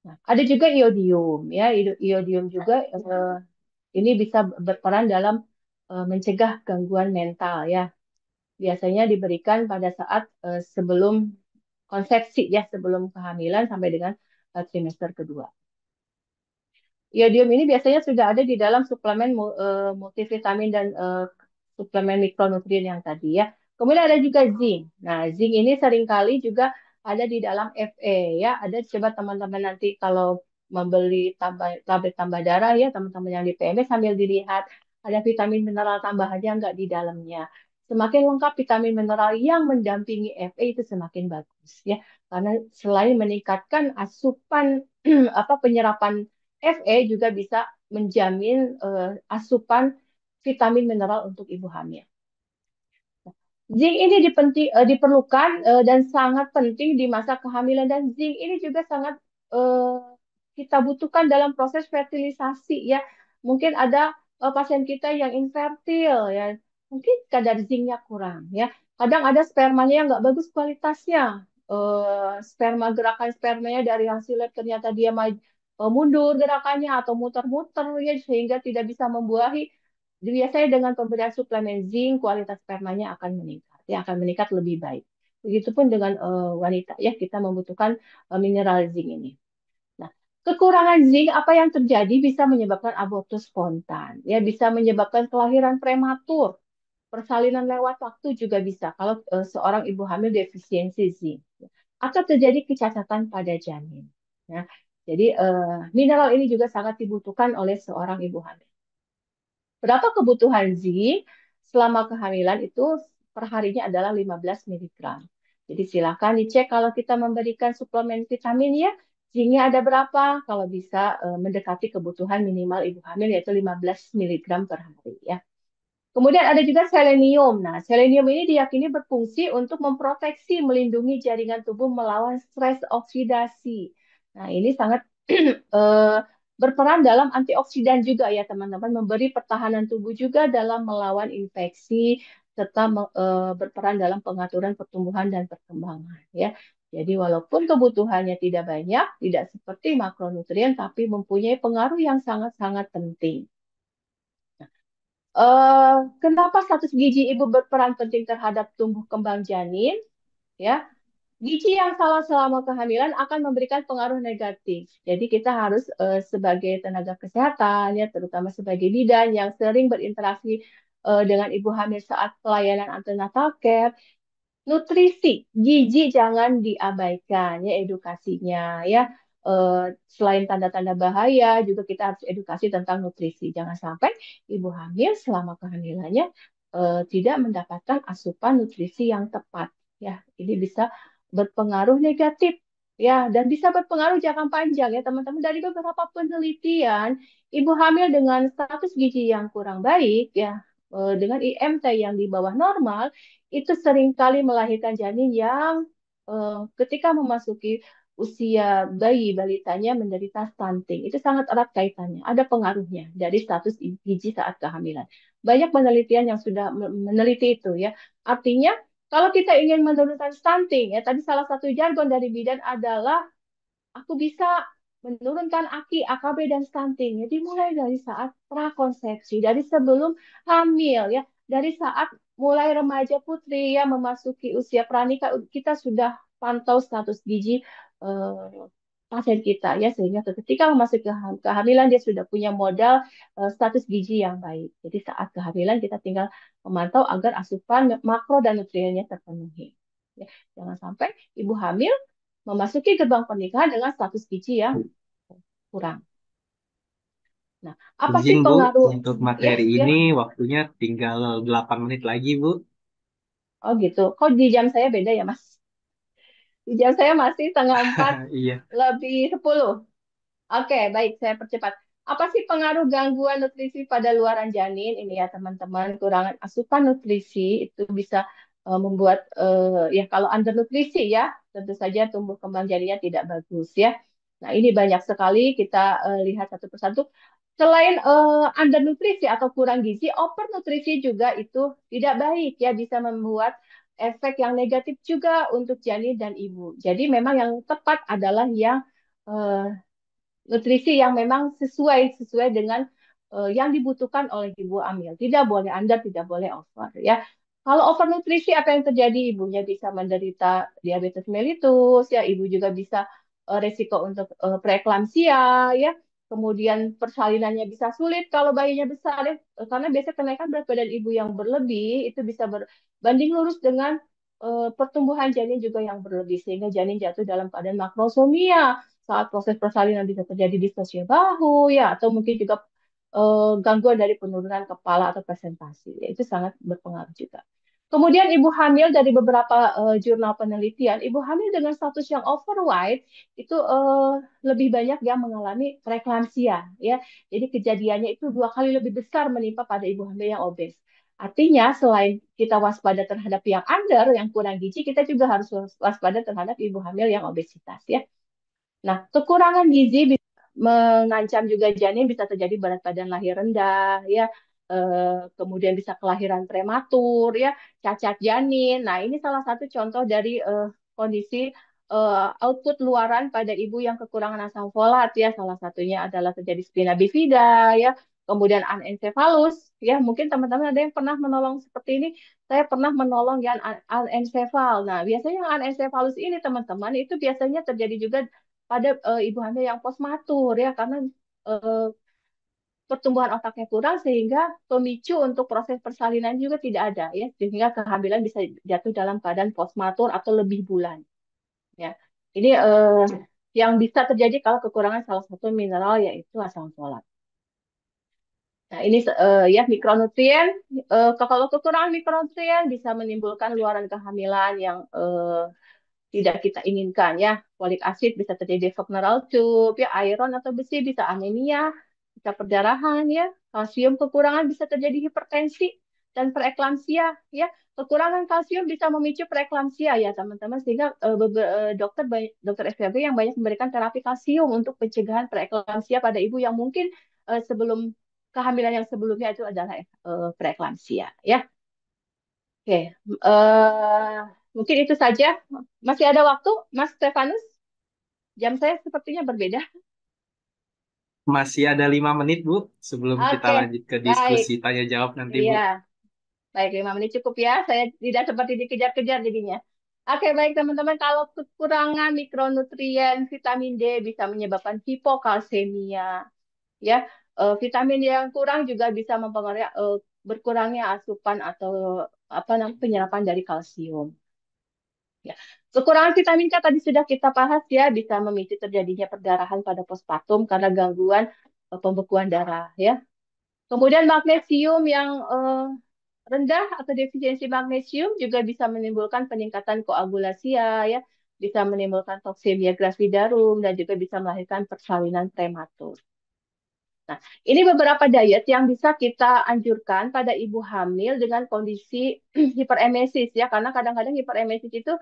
Nah, ada juga iodium ya. Iodium juga ini bisa berperan dalam mencegah gangguan mental ya. Biasanya diberikan pada saat sebelum konsepsi ya, sebelum kehamilan sampai dengan trimester kedua. Iodium ini biasanya sudah ada di dalam suplemen multivitamin dan suplemen mikronutrien yang tadi ya. Kemudian ada juga zinc. Nah, zinc ini seringkali juga ada di dalam Fe ya. Ada, coba teman-teman nanti kalau membeli tablet tambah darah ya, teman-teman yang di PMS sambil dilihat ada vitamin mineral tambahannya nggak di dalamnya. Semakin lengkap vitamin mineral yang mendampingi Fe itu semakin bagus ya. Karena selain meningkatkan asupan apa penyerapan Fe juga bisa menjamin asupan vitamin mineral untuk ibu hamil. Zinc ini diperlukan dan sangat penting di masa kehamilan, dan zinc ini juga sangat eh, kita butuhkan dalam proses fertilisasi ya. Mungkin ada pasien kita yang infertil ya, mungkin kadar zincnya kurang ya. Kadang ada spermanya yang nggak bagus kualitasnya. Sperma, gerakan spermanya dari hasil lab ternyata dia mundur gerakannya atau muter-muter ya, sehingga tidak bisa membuahi. Biasanya dengan pemberian suplemen zinc, kualitas spermanya akan meningkat, ya akan meningkat lebih baik. Begitupun dengan wanita, ya kita membutuhkan mineral zinc ini. Nah, kekurangan zinc apa yang terjadi bisa menyebabkan abortus spontan, ya bisa menyebabkan kelahiran prematur, persalinan lewat waktu juga bisa kalau seorang ibu hamil defisiensi zinc, atau terjadi kecacatan pada janin. Ya. Jadi mineral ini juga sangat dibutuhkan oleh seorang ibu hamil. Berapa kebutuhan zinc selama kehamilan itu perharinya adalah 15 miligram. Jadi silakan dicek kalau kita memberikan suplemen vitamin ya, zincnya ada berapa? Kalau bisa mendekati kebutuhan minimal ibu hamil yaitu 15 miligram per hari ya. Kemudian ada juga selenium. Nah, selenium ini diyakini berfungsi untuk memproteksi, melindungi jaringan tubuh melawan stres oksidasi. Nah, ini sangat eh, berperan dalam antioksidan juga ya teman-teman, memberi pertahanan tubuh juga dalam melawan infeksi serta berperan dalam pengaturan pertumbuhan dan perkembangan ya. Jadi walaupun kebutuhannya tidak banyak, tidak seperti makronutrien, tapi mempunyai pengaruh yang sangat-sangat penting. Kenapa status gizi ibu berperan penting terhadap tumbuh kembang janin? Ya, gizi yang salah selama kehamilan akan memberikan pengaruh negatif. Jadi kita harus sebagai tenaga kesehatan, ya terutama sebagai bidan yang sering berinteraksi dengan ibu hamil saat pelayanan antenatal care, nutrisi, gizi jangan diabaikan ya edukasinya ya. Eh, Selain tanda-tanda bahaya, juga kita harus edukasi tentang nutrisi. Jangan sampai ibu hamil selama kehamilannya tidak mendapatkan asupan nutrisi yang tepat. Ya, ini bisa berpengaruh negatif Ya, dan bisa berpengaruh jangka panjang ya teman-teman. Dari beberapa penelitian, ibu hamil dengan status gizi yang kurang baik ya, dengan IMT yang di bawah normal, itu seringkali melahirkan janin yang ketika memasuki usia bayi balitanya menderita stunting. Itu sangat erat kaitannya. Ada pengaruhnya dari status gizi saat kehamilan. Banyak penelitian yang sudah meneliti itu ya. Artinya kalau kita ingin menurunkan stunting, ya tadi salah satu jargon dari bidan adalah aku bisa menurunkan AKI, AKB, dan stunting. Jadi mulai dari saat prakonsepsi, dari sebelum hamil, ya, dari saat mulai remaja putri ya memasuki usia pranikah, kita sudah pantau status gizi eh, pasien kita ya sehingga ketika memasuki kehamilan dia sudah punya modal status gizi yang baik. Jadi saat kehamilan kita tinggal memantau agar asupan makro dan nutriennya terpenuhi. Ya, jangan sampai ibu hamil memasuki gerbang pernikahan dengan status gizi yang kurang. Nah, apa sih Izin Bu, pengaruh? untuk Ya, materi ya. ini waktunya tinggal 8 menit lagi Bu. Oh gitu. Kok di jam saya beda ya, Mas? Di jam saya masih setengah 4 Iya. lebih 10. Oke, baik, saya percepat. Apa sih pengaruh gangguan nutrisi pada luaran janin? Ini ya, teman-teman, kurangan asupan nutrisi itu bisa membuat ya kalau undernutrisi ya, tentu saja tumbuh kembang janinnya tidak bagus ya. Nah, ini banyak sekali kita lihat satu persatu. Selain undernutrisi atau kurang gizi, overnutrisi juga itu tidak baik ya, bisa membuat efek yang negatif juga untuk janin dan ibu. Jadi memang yang tepat adalah yang eh, nutrisi yang memang sesuai dengan yang dibutuhkan oleh ibu hamil. Tidak boleh under, tidak boleh over ya. Kalau overnutrisi apa yang terjadi? Ibunya bisa menderita diabetes mellitus ya, ibu juga bisa resiko untuk preeklamsia ya. Kemudian persalinannya bisa sulit kalau bayinya besar ya, karena biasanya kenaikan berat badan ibu yang berlebih itu bisa berbanding lurus dengan pertumbuhan janin juga yang berlebih sehingga janin jatuh dalam keadaan makrosomia saat proses persalinan bisa terjadi distosia bahu ya atau mungkin juga gangguan dari penurunan kepala atau presentasi ya, itu sangat berpengaruh juga. Kemudian ibu hamil dari beberapa jurnal penelitian, ibu hamil dengan status yang overweight itu lebih banyak yang mengalami preeklamsia ya. Jadi kejadiannya itu 2 kali lebih besar menimpa pada ibu hamil yang obes. Artinya selain kita waspada terhadap yang under, yang kurang gizi, kita juga harus waspada terhadap ibu hamil yang obesitas ya. Nah, kekurangan gizi bisa mengancam juga janin, bisa terjadi berat badan lahir rendah, ya, kemudian bisa kelahiran prematur, ya, cacat janin. Nah, ini salah satu contoh dari kondisi output luaran pada ibu yang kekurangan asam folat, ya. Salah satunya adalah terjadi spina bifida, ya, kemudian anencefalus, ya. Mungkin teman-teman ada yang pernah menolong seperti ini. Saya pernah menolong yang anencefal. Nah, biasanya yang anencefalus ini teman-teman itu biasanya terjadi juga pada ibu hamil yang postmatur ya karena eh, pertumbuhan otaknya kurang sehingga pemicu untuk proses persalinan juga tidak ada ya sehingga kehamilan bisa jatuh dalam keadaan postmatur atau lebih bulan ya. Ini yang bisa terjadi kalau kekurangan salah satu mineral yaitu asam folat. Nah, ini ya mikronutrien. Kalau kekurangan mikronutrien bisa menimbulkan luaran kehamilan yang tidak kita inginkan ya. Folik asid bisa terjadi Wagner tube, ya iron atau besi bisa anemia, bisa perdarahan ya. Kalsium kekurangan bisa terjadi hipertensi dan preeklamsia ya. Kekurangan kalsium bisa memicu preeklamsia ya teman-teman sehingga dokter FKB yang banyak memberikan terapi kalsium untuk pencegahan preeklamsia pada ibu yang mungkin sebelum kehamilan yang sebelumnya itu adalah preeklamsia ya. Oke, mungkin itu saja. Masih ada waktu, Mas Stefanus? Jam saya sepertinya berbeda. Masih ada 5 menit Bu, sebelum kita Oke, lanjut ke baik. diskusi tanya jawab nanti Iya, Bu. baik 5 menit cukup ya. Saya tidak seperti dikejar-kejar jadinya. Oke, baik teman-teman. Kalau kekurangan mikronutrien vitamin D bisa menyebabkan hipokalsemia. Ya, vitamin yang kurang juga bisa mempengaruhi berkurangnya asupan atau apa namanya penyerapan dari kalsium. Ya. Kekurangan vitamin K tadi sudah kita bahas ya, bisa memicu terjadinya perdarahan pada postpartum karena gangguan pembekuan darah ya. Kemudian magnesium yang rendah atau defisiensi magnesium juga bisa menimbulkan peningkatan koagulasi ya, ya. bisa menimbulkan toksemia gravidarum, dan juga bisa melahirkan persalinan prematur. Nah, ini beberapa diet yang bisa kita anjurkan pada ibu hamil dengan kondisi hiperemesis ya, karena kadang-kadang hiperemesis itu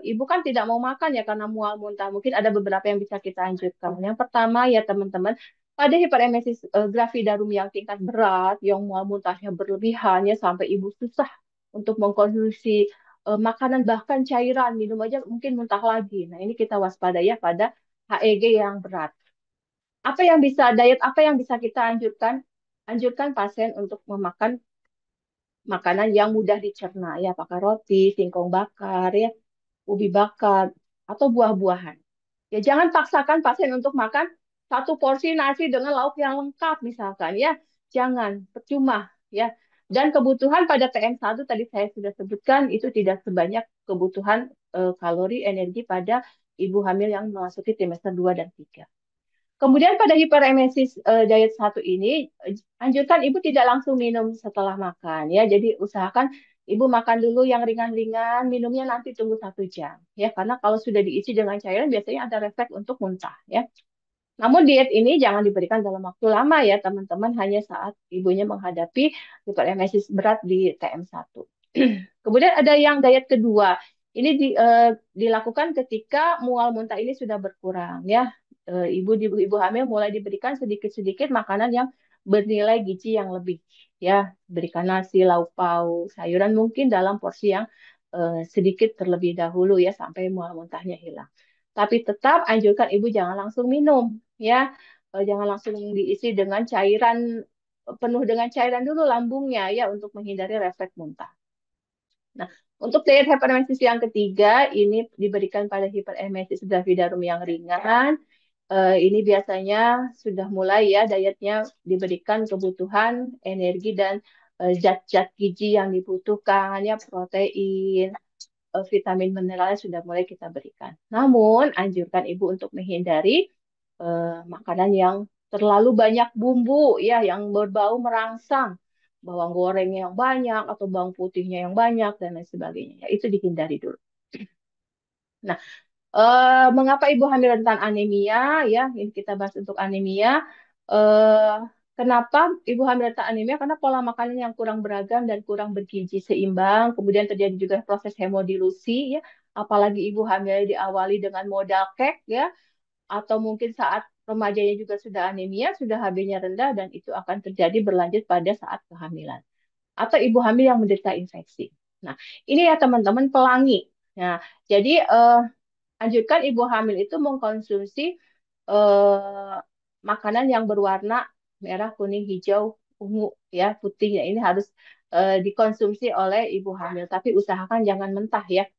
ibu kan tidak mau makan ya karena mual muntah. Mungkin ada beberapa yang bisa kita anjurkan. Yang pertama ya teman-teman, pada hiperemesis gravidarum yang tingkat berat, yang mual muntahnya berlebihan ya sampai ibu susah untuk mengkonsumsi makanan bahkan cairan, minum aja mungkin muntah lagi. Nah, ini kita waspada ya pada HEG yang berat. Diet apa yang bisa kita anjurkan? Anjurkan pasien untuk memakan makanan yang mudah dicerna ya, apakah roti, singkong bakar ya, ubi bakar atau buah-buahan. Ya jangan paksakan pasien untuk makan satu porsi nasi dengan lauk yang lengkap misalkan ya. Jangan, percuma ya. Dan kebutuhan pada TM1 tadi saya sudah sebutkan itu tidak sebanyak kebutuhan kalori energi pada ibu hamil yang memasuki trimester 2 dan 3. Kemudian pada hiperemesis diet satu ini, anjurkan ibu tidak langsung minum setelah makan ya. Jadi usahakan ibu makan dulu yang ringan-ringan, minumnya nanti tunggu 1 jam ya. Karena kalau sudah diisi dengan cairan biasanya ada refleks untuk muntah ya. Namun diet ini jangan diberikan dalam waktu lama ya teman-teman, hanya saat ibunya menghadapi hiperemesis berat di TM1. Kemudian ada yang diet kedua. Ini dilakukan ketika mual muntah ini sudah berkurang ya. Ibu hamil mulai diberikan sedikit-sedikit makanan yang bernilai gizi yang lebih ya. Berikan nasi, lauk pauk, sayuran mungkin dalam porsi yang sedikit terlebih dahulu ya sampai mual muntahnya hilang. Tapi tetap anjurkan ibu jangan langsung minum ya. Jangan langsung diisi dengan cairan, penuh dengan cairan dulu lambungnya ya untuk menghindari refleks muntah. Nah, untuk diet hiperemesis yang ketiga, ini diberikan pada hiperemesis gravidarum yang ringan. Ini biasanya sudah mulai ya dietnya diberikan kebutuhan energi dan zat-zat gizi yang dibutuhkan, ya protein, vitamin mineralnya sudah mulai kita berikan. Namun, anjurkan ibu untuk menghindari makanan yang terlalu banyak bumbu, ya, yang berbau merangsang, bawang gorengnya yang banyak atau bawang putihnya yang banyak dan lain sebagainya. Ya, itu dihindari dulu. Nah, mengapa ibu hamil rentan anemia? Ya, ini kita bahas untuk anemia. Eh, Kenapa ibu hamil rentan anemia? Karena pola makanan yang kurang beragam dan kurang bergizi seimbang. Kemudian terjadi juga proses hemodilusi, ya. Apalagi ibu hamil diawali dengan modal kek, ya, atau mungkin saat remajanya juga sudah anemia, sudah HB-nya rendah, dan itu akan terjadi berlanjut pada saat kehamilan. Atau ibu hamil yang menderita infeksi. Nah, ini ya teman-teman pelangi. Nah, jadi anjurkan ibu hamil itu mengkonsumsi eh, makanan yang berwarna merah, kuning, hijau, ungu, ya, putih. Ya, ini harus dikonsumsi oleh ibu hamil. Tapi usahakan jangan mentah ya.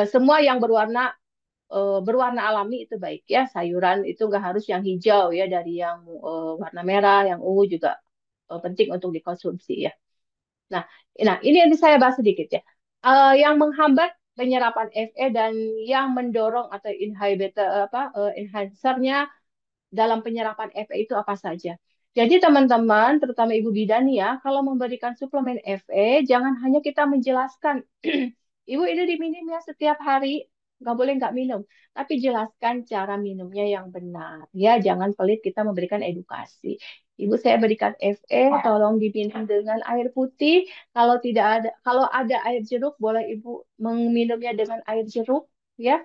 Semua yang berwarna alami itu baik ya. Sayuran itu nggak harus yang hijau ya, dari yang warna merah, yang ungu juga penting untuk dikonsumsi ya. Nah, ini yang saya bahas sedikit ya. Yang menghambat penyerapan Fe dan yang mendorong atau enhancernya dalam penyerapan Fe itu apa saja. Jadi teman-teman, terutama ibu bidan ya, kalau memberikan suplemen Fe, jangan hanya kita menjelaskan, ibu ini diminum ya setiap hari, nggak boleh nggak minum. Tapi jelaskan cara minumnya yang benar. Ya, jangan pelit kita memberikan edukasi. Ibu saya berikan Fe, tolong diminum dengan air putih. Kalau ada air jeruk, boleh ibu meminumnya dengan air jeruk. Ya,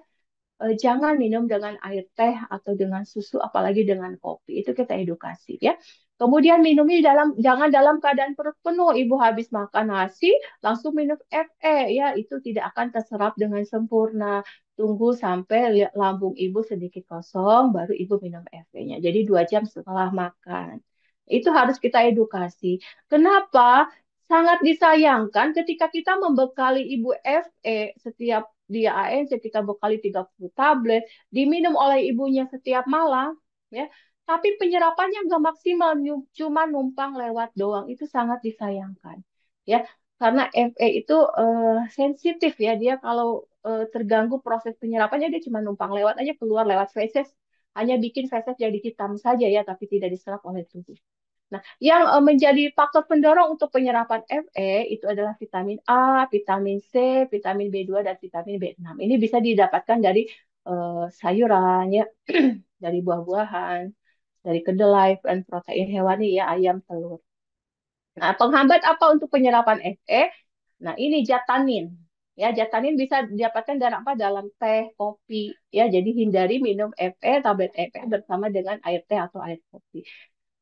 jangan minum dengan air teh atau dengan susu, apalagi dengan kopi. Itu kita edukasi ya. Kemudian minumnya jangan dalam keadaan perut penuh. Ibu habis makan nasi langsung minum Fe ya, itu tidak akan terserap dengan sempurna. Tunggu sampai lambung ibu sedikit kosong, baru ibu minum Fe-nya. Jadi 2 jam setelah makan. Itu harus kita edukasi. Kenapa? Sangat disayangkan ketika kita membekali ibu Fe setiap dia ANC, kita bekali 30 tablet, diminum oleh ibunya setiap malam, ya. Tapi penyerapannya nggak maksimal, cuma numpang lewat doang. Itu sangat disayangkan, ya. Karena Fe itu sensitif ya, dia kalau terganggu proses penyerapannya dia cuma numpang lewat aja, keluar lewat feses, hanya bikin feses jadi hitam saja ya, tapi tidak diserap oleh tubuh. Nah, yang menjadi faktor pendorong untuk penyerapan Fe itu adalah vitamin A, vitamin C, vitamin B2 dan vitamin B6. Ini bisa didapatkan dari sayuran ya, dari buah-buahan, dari kedelai dan protein hewani ya, ayam, telur. Nah, penghambat apa untuk penyerapan Fe? Nah, ini jatanin. Ya, jatanin bisa didapatkan dari apa? Dalam teh, kopi. Ya, jadi hindari minum Fe, tablet Fe bersama dengan air teh atau air kopi.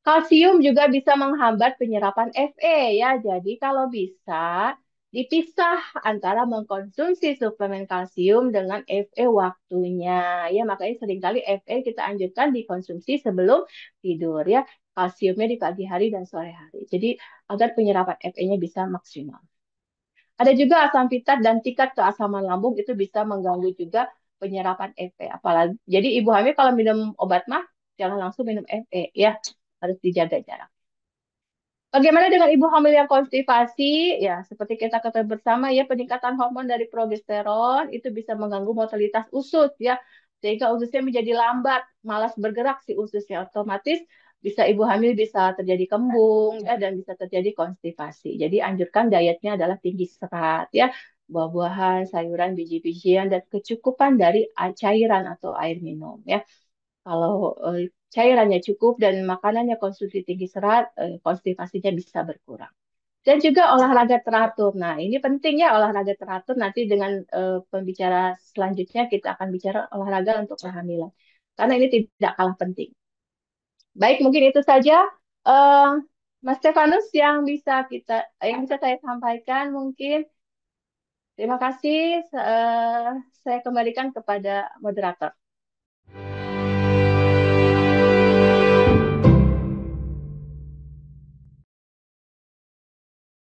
Kalsium juga bisa menghambat penyerapan Fe ya. Jadi kalau bisa dipisah antara mengkonsumsi suplemen kalsium dengan Fe waktunya. Ya, makanya seringkali Fe kita anjurkan dikonsumsi sebelum tidur ya. Kalsiumnya di pagi hari dan sore hari. Jadi agar penyerapan Fe-nya bisa maksimal. Ada juga asam fitat dan tingkat keasaman lambung itu bisa mengganggu juga penyerapan Fe. Apalagi jadi ibu hamil kalau minum obat mah jangan langsung minum Fe ya, harus dijaga jarak. Bagaimana dengan ibu hamil yang konstipasi? Ya, seperti kita ketahui bersama ya, peningkatan hormon dari progesteron itu bisa mengganggu motilitas usus ya, sehingga ususnya menjadi lambat, malas bergerak si ususnya otomatis bisa ibu hamil bisa terjadi kembung ya dan bisa terjadi konstipasi. Jadi anjurkan dietnya adalah tinggi serat ya, buah-buahan, sayuran, biji-bijian dan kecukupan dari cairan atau air minum ya. Kalau cairannya cukup dan makanannya konsumsi tinggi serat, konstipasinya bisa berkurang. Dan juga olahraga teratur. Nah, ini penting ya olahraga teratur. Nanti dengan pembicara selanjutnya kita akan bicara olahraga untuk kehamilan. Karena ini tidak kalah penting. Baik, mungkin itu saja eh, Mas Stefanus yang bisa saya sampaikan mungkin. Terima kasih. Saya kembalikan kepada moderator.